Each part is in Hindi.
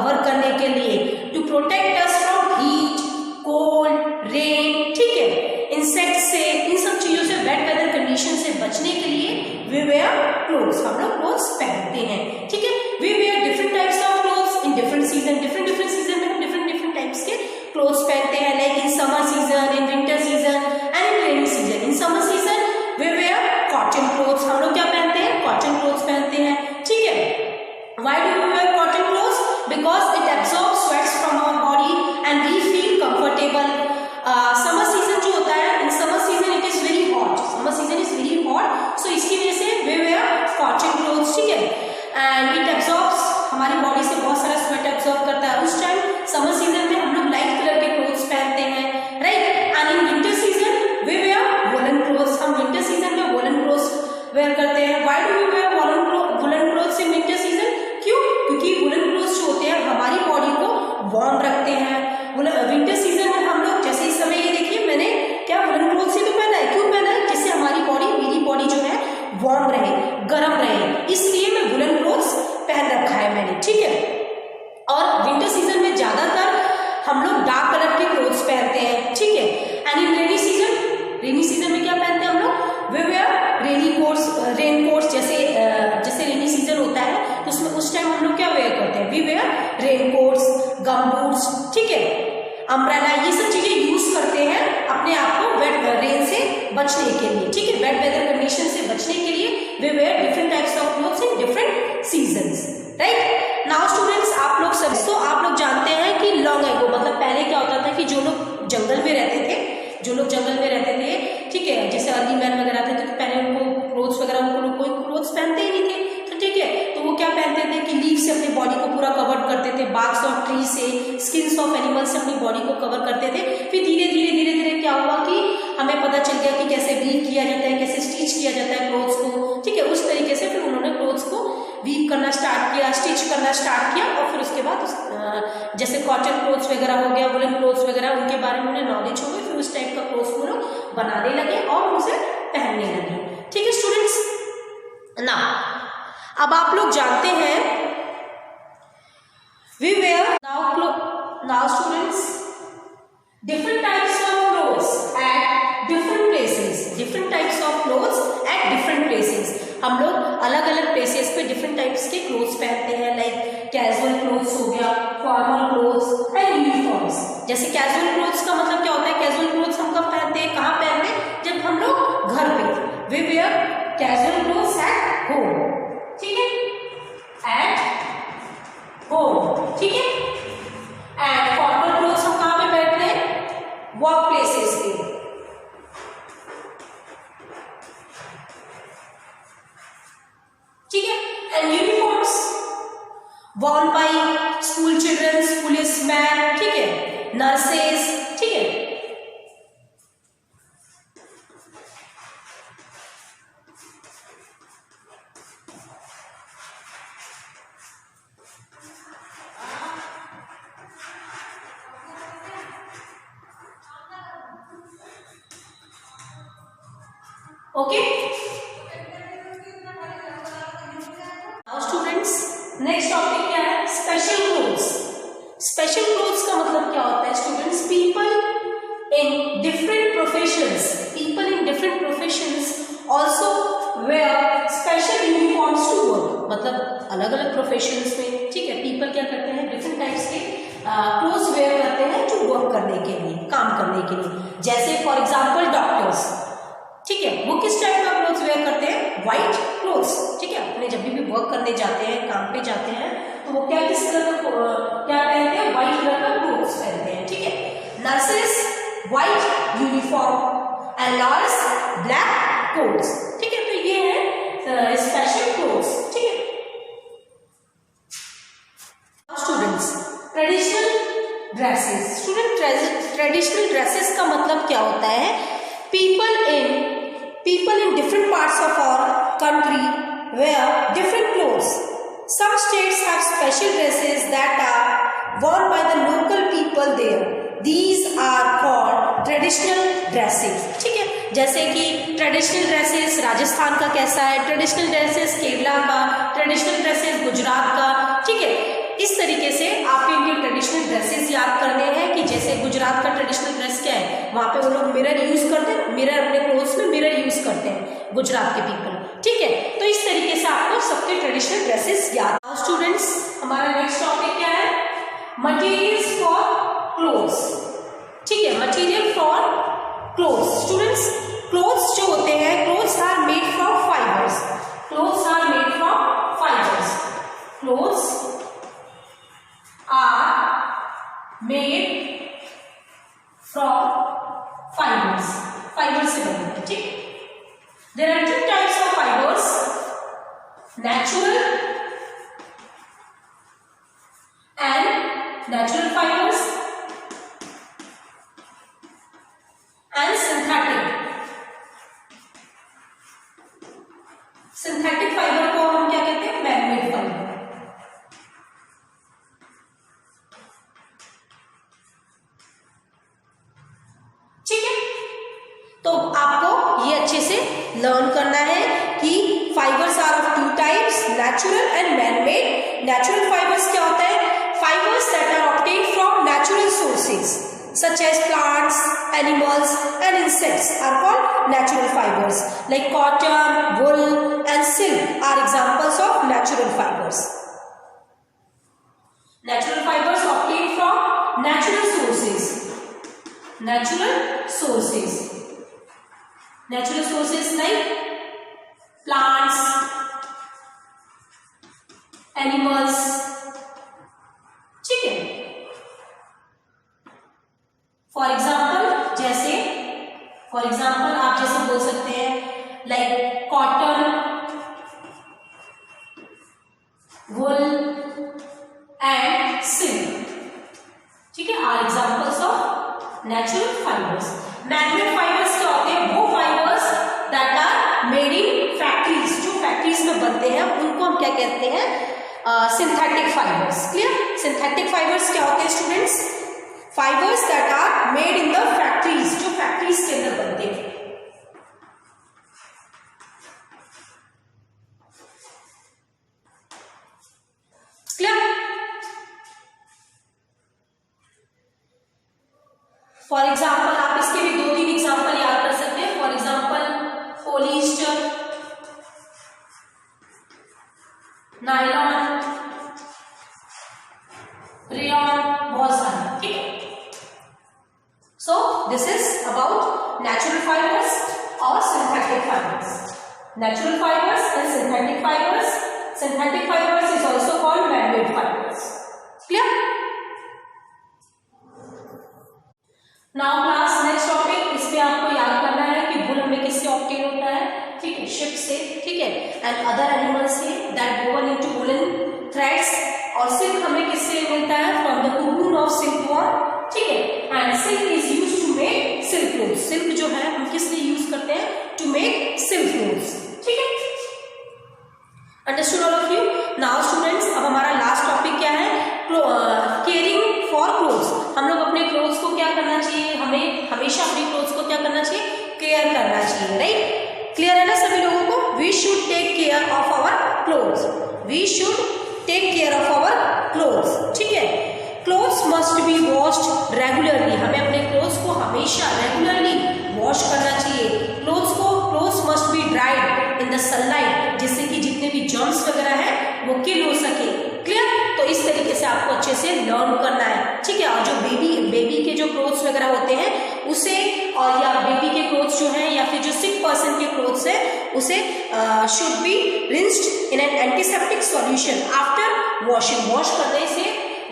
कवर करने के लिए, to protect us from heat, cold, rain, ठीक है, इंसेक्ट से, इन सब चीजों से, वेट वेदर कंडीशन से बचने के लिए वी वेयर क्लोथ्स, हम लोग क्लोथ्स पहनते हैं, ठीक है। We wear different types of clothes in different season, different different season में हम डिफरेंट डिफरेंट टाइप्स के क्लोथ्स पहनते हैं, like in summer season, in winter season and in rainy season. In summer season we wear cotton clothes, हम लोग क्या पहनते हैं, कॉटन क्लोथ्स पहनते हैं, ठीक है। Why do we wear cotton clothes? Because it absorbs sweats from our body and we feel comfortable. Summer season जो होता है, in summer season it is very hot, summer season is very hot, so इसकी वजह से वी वेयर कॉटन क्लोथ्स, ठीक है। एंड इट एब्सॉर्ब्स, हमारी बॉडी से बहुत सारा स्वेट एब्सॉर्ब करता है। उस टाइम समर सीजन में हम लोग लाइट कलर के क्लोथ्स पहनते हैं, right. And in winter season we wear woollen clothes, हम विंटर सीजन में वुलन क्लोथ्स वेयर करते हैं। Why do we wear woollen clothes in winter season? क्यों? क्योंकि वुलन क्लोथ्स जो होते हैं हमारी बॉडी को वार्म रखते हैं। विंटर सीजन में हम लोग, जैसे इस समय ये देखिए मैंने क्या वुलन क्लोथ्स ही तो पहना है, क्यों पहना है? जिससे हमारी बॉडी, मेरी बॉडी जो है वार्म रहे, गर्म रहे, इसलिए मैं वुलन क्लोथ्स पहन रखा है मैंने, ठीक है। और विंटर सीजन में ज्यादातर हम लोग डार्क कलर के क्लोथ्स पहनते हैं, ठीक है। एंड इन रेनी सीजन में क्या पहनते हैं हम लोग? वी वेयर रेन कोट्स, जैसे रेनी सीजन होता है तो उसमें उस टाइम हम लोग क्या वेयर करते हैं? We wear rain coats, gum boots, ठीक है, अम्ब्रेला, ये सब चीजें यूज करते हैं अपने आप को वेट रेन से बचने के लिए, ठीक है, वेट वेदर कंडीशन से बचने के लिए we wear different types of clothes in different seasons, right. Now students, आप लोग जानते हैं कि लॉन्ग एगो, मतलब पहले क्या होता था कि जो लोग जंगल में रहते थे, ठीक है, जैसे अर्ली मैन वगैरह थे, तो पहले उनको क्लोथ्स वगैरह, उनको कोई क्लोथ्स पहनते ही नहीं थे, तो ठीक है, तो वो क्या पहनते थे कि लीव से अपनी बॉडी को पूरा कवर करते थे, बार्क्स ऑफ ट्री से, स्किन्स ऑफ एनिमल्स से अपनी बॉडी को कवर करते थे। फिर धीरे धीरे क्या हुआ कि हमें पता चल गया कि कैसे वीव किया जाता है, कैसे स्टिच किया जाता है क्लोथ्स को, ठीक है, उस तरीके से फिर उन्होंने क्लोथ्स को वीव करना स्टार्ट किया, स्टिच करना स्टार्ट किया, और फिर उसके बाद जैसे कॉटन क्लोथ्स वगैरह हो गया, वुलन क्लोथ्स वगैरह, उनके बारे में उन्हें नॉलेज हो गई, फिर उस टाइप का क्लोथ्स वो लोग बनाने लगे और उसे पहनने लगे, ठीक है स्टूडेंट्स। ना अब आप लोग जानते हैं we wear now students different types of clothes at different places, different types of clothes at different places. हम लोग अलग अलग प्लेसेस पे डिफरेंट टाइप्स के क्लोथ्स पहनते हैं, लाइक कैजुअल क्लोथ्स हो गया, फॉर्मल क्लोथ्स एंड यूनिफॉर्म्स। जैसे कैजुअल क्लोथ्स का मतलब क्या होता है? कैजुअल क्लोथ्स हम कब पहनते हैं, कहाँ पहनते हैं? जब हम लोग घर पे, we wear casual clothes at home, ठीक है, एट होम, ठीक है। एंड फॉर्मल क्लोथ्स हम कहाँ पे पहनते हैं? वर्क प्लेसेस पे, ठीक है। And uniforms worn by school children, policemen, ठीक है, नर्सेस, ठीक है। Okay, now students next topic क्या है? Special clothes. स्पेशल क्लोथ्स का मतलब क्या होता है students? People in different professions also wear special uniforms to work, मतलब अलग अलग प्रोफेशंस में, ठीक है, पीपल क्या करते हैं? डिफरेंट टाइप्स के क्लोथ्स वेयर करते हैं टू वर्क करने के लिए, काम करने के लिए। जैसे फॉर एग्जाम्पल डॉक्टर्स, ठीक है, वो किस टाइप का क्लोथ्स वेयर करते हैं? व्हाइट क्लोथ्स, ठीक है, अपने जब भी वर्क करने जाते हैं, काम पे जाते हैं, तो वो किस कलर का क्या पहनते हैं? व्हाइट कलर का क्लोथ्स पहनते हैं, ठीक है। Nurses white uniform and nurse black quotes, ठीक है, तो ये है स्पेशल क्लोथ्स, ठीक है। Students traditional dresses, traditional dresses का मतलब क्या होता है? People in different parts of our country wear different clothes. Some states have special dresses that are worn by the local people there. These are called traditional dresses. ठीक है, जैसे कि ट्रेडिशनल ड्रेसेस राजस्थान का कैसा है, ट्रेडिशनल ड्रेसेस केरला का, ट्रेडिशनल ड्रेसेस गुजरात का, ठीक है। इस तरीके से आपके इनके ट्रेडिशनल ड्रेसेस याद करने हैं कि जैसे गुजरात का ट्रेडिशनल ड्रेस क्या है, वहाँ पे वो लोग मिरर यूज करते हैं, मिरर अपने क्लोथ्स में मिरर यूज करते हैं गुजरात के पीपल, ठीक है। तो इस तरीके से आपको सबके ट्रेडिशनल ड्रेसेस याद। स्टूडेंट्स, हमारा नेक्स्ट टॉपिक क्या है? मटेरियल्स फॉर क्लोथ्स, ठीक है, material for clothes. Students, clothes जो होते हैं, clothes are made from fibres, clothes are made from fibres, clothes are made from fibres, fibre से बने हैं, ठीक। There are two types of fibres, natural and natural fibres and synthetic. Synthetic fibre को हम क्या कहते हैं? Manmade fibre. ठीक है, तो आपको ये अच्छे से लर्न करना है कि fibres are of two types, natural and manmade. Natural fibres क्या होता है? Fibres that are obtained from natural sources such as plants, animals and insects are called natural fibers. Like cotton, wool and silk are examples of natural fibers. Natural fibers obtained from natural sources. Natural sources. Natural sources like plants, animals. ठीक है। फॉर एग्जाम्पल आप जैसे बोल सकते हैं like cotton, wool and silk, ठीक है, are examples of natural fibres. Manmade fibres क्या होते हैं? वो fibres that are made in factories, जो फैक्ट्रीज में बनते हैं उनको हम क्या कहते हैं? Synthetic fibres. Clear? Synthetic fibres क्या होते हैं students? Fibres that are made in the factories, जो फैक्ट्रीज के अंदर बनते हैं। क्लियर? फॉर एग्जाम्पल आप इसके भी 2-3 एग्जाम्पल याद कर सकते हैं। For example polyester, nylon, rayon, बहुत सारे, ठीक है। So this is about natural fibers or synthetic fibers. Natural fibers and synthetic fibers. Synthetic fibers is also called man-made fibers. Clear? Now class next topic, इसमें आपको याद करना है कि wool हमें किससे obtain होता है? ठीक है, शिप से, ठीक है, and other animals से that woven into woolen threads। और सिल्क हमें किससे मिलता है? From the cocoon of silkworm, ठीक है। And silk is use to make silk clothes. Silk जो है हम किस लिए यूज करते हैं? टू मेक सिल्क क्लोथ्स, ठीक है। Understood all of you? Now students, अब हमारा लास्ट टॉपिक क्या है? Caring for clothes. हम लोग अपने क्लोथ्स को क्या करना चाहिए? हमें हमेशा अपने क्लोथ्स को क्या करना चाहिए? केयर करना चाहिए, राइट? क्लियर है ना सभी लोगों को? We should take care of our clothes, we should take care of our clothes, ठीक है। Clothes must be washed regularly, हमें अपने क्लोथ्स को हमेशा रेगुलरली वॉश करना चाहिए। Clothes must be dried in the sunlight, जिससे कि जितने भी जर्म्स वगैरह हैं वो किल हो सके। क्लियर? तो इस तरीके से आपको अच्छे से लर्न करना है, ठीक है। और जो बेबी के जो क्लोथ्स वगैरह होते हैं उसे, और या बेबी के क्लोथ्स जो हैं या फिर जो सिक पर्सन के क्लोथ्स है उसे should be rinsed in an antiseptic solution after washing.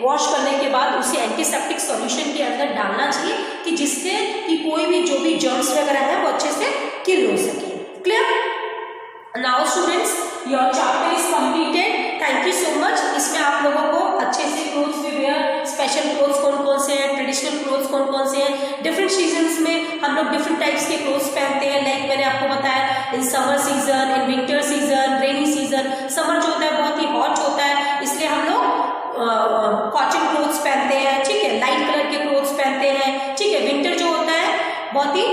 Wash करने के बाद उसे एंटीसेप्टिक सॉल्यूशन के अंदर डालना चाहिए कि जिससे कि कोई भी जो भी जर्म्स वगैरह है वो अच्छे से किल हो सके। Clear? Now students, your chapter is completed. Thank you so much. इसमें आप लोगों को अच्छे से क्लोथ्स भी वेयर, स्पेशल क्लोथ्स कौन कौन से हैं, ट्रेडिशनल क्लोथ्स कौन कौन से हैं, डिफरेंट सीजन्स में हम लोग डिफरेंट टाइप्स के क्लोथ्स पहनते हैं। लाइक मैंने आपको बताया इन summer season, in winter season, rainy season. Summer जो होता है बहुत ही हॉट होता है, इसलिए हम लोग कॉटन क्लोथ्स पहनते हैं, ठीक है, लाइट कलर के क्लोथ्स पहनते हैं, ठीक है। विंटर जो होता है बहुत ही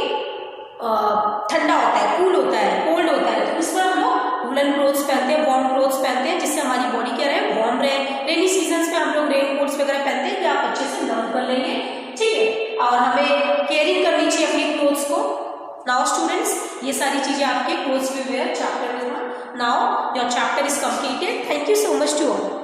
ठंडा होता है, कूल होता है, कोल्ड होता है, तो इसमें हम लोग वुलन क्लोथ्स पहनते हैं, वार्म क्लोथ्स पहनते हैं, जिससे हमारी बॉडी क्या रहे, वार्म रहे। रेनी सीजन्स में हम लोग रेन कोट्स वगैरह पहनते हैं, ये आप अच्छे से लर्न कर लेंगे, ठीक है। और हमें केयरिंग करनी चाहिए अपनी क्लोथ्स को। नाउ स्टूडेंट्स, ये सारी चीजें आपके क्लोथ्स वी वेयर चैप्टर में था। Now your chapter is completed. Thank you so much to all.